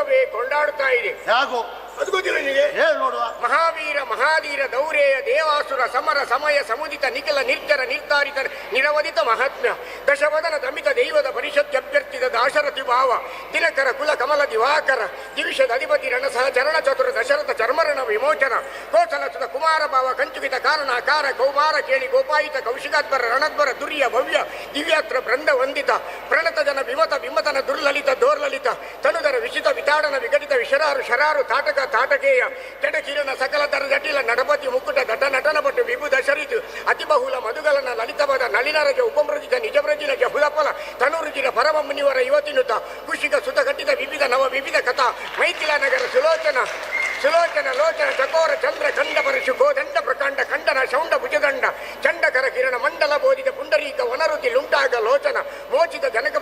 ಲೋಕವೇ ಕೊಂಡಾಡುತ್ತಾ ಇದೆ. ಯಾಗೋ ಅದು ಗೊತ್ತಿಲ್ಲ ನಿನಗೆ? ಹೇಳಿ ನೋಡುವ. ಮಹಾವೀರ ಮಹಾಧೀರ ದೌರೇಯ ದೇವಾಸುರ ಸಮರ ಸಮಯ ಸಮುದಿತ ನಿಖಿಲ ನಿರ್ಜರ ನಿರ್ಧಾರಿತ ನಿರವಧಿತ ಮಹಾತ್ಮ್ಯ ದಶವದನ ದಮಿತ ದೈವದ ಪರಿಷತ್ ಅಭ್ಯರ್ಥಿತ ದಾಶರಥಿ ಭಾವ ದಿನಕರ ಕುಲ ಕಮಲ ದಿವಾಕರ ದಿವಿಷದ ಅಧಿಪತಿ ರಣಸಹ ಚರಣ ಚತುರ ದಶರಥ ಚರ್ಮರಣ ವಿಮೋಚನ ಕೋಸಲ ಸುತ ಕುಮಾರ ಭಾವ ಕಂಚುಕಿತ ಕಾರಣಾಕಾರ ಕೌಮಾರ ಕೇಳಿ ಗೋಪಾಯಿತ ಕೌಶಿಕಾತ್ಮರ ರಣದ್ವರ ದುರ್ಯ ಭವ್ಯ ದಿವ್ಯಾತ್ರ ಬೃಂದ ವಂದಿತ ಪ್ರಣತ ಜನ ವಿಮತ ವಿಮತನ ದುರ್ಲಲಿತ ದೋರ್ಲಲಿತ ತನುದರ ವಿಶಿತ ವಿತಾಡನ ವಿಘಟಿತ ವಿಶರಾರು ಶರಾರು ತಾಟಕ ತಾಟಕೇಯ ಜಡಕಿರಣ ಸಕಲ ತರ ಜಟಿಲ ನಡಪತಿ ಮುಕ್ಕುಟ ದಟ ನಟನ ಪಟ್ಟು ವಿಭುಧ ಶರಿತು ಅತಿಬಹುಲ ಮಧುಗಲನ ಲಲಿತವಾದ ನಳಿನರಗೆ ಉಪಮೃಜಿತ ನಿಜಮೃಜಿನಗೆ ಹುಲಫಲ ತನುರುಜಿನ ಪರಮ ಮುನಿವರ ಯುವತಿನುತ ಕುಶಿಕ ಸುತ ಕಟ್ಟಿದ ವಿವಿಧ ನವ ವಿವಿಧ ಕಥಾ ಮೈಥಿಲ ನಗರ ಸುಲೋಚನ ಸುಲೋಚನ ಲೋಚನ ಚಕೋರ ಚಂದ್ರ ಖಂಡ ಪರಶು ಗೋದಂಡ ಪ್ರಕಾಂಡ ಖಂಡನ ಶೌಂಡ ಭುಜದಂಡ ಚಂಡಕರ ಕಿರಣ ಮಂಡಲ ಬೋಧಿತ ಪುಂಡರೀಕ ವನರುತಿ ಲುಂಟಾಗ ಲೋಚನ ಮೋಚಿತ ಜನಕ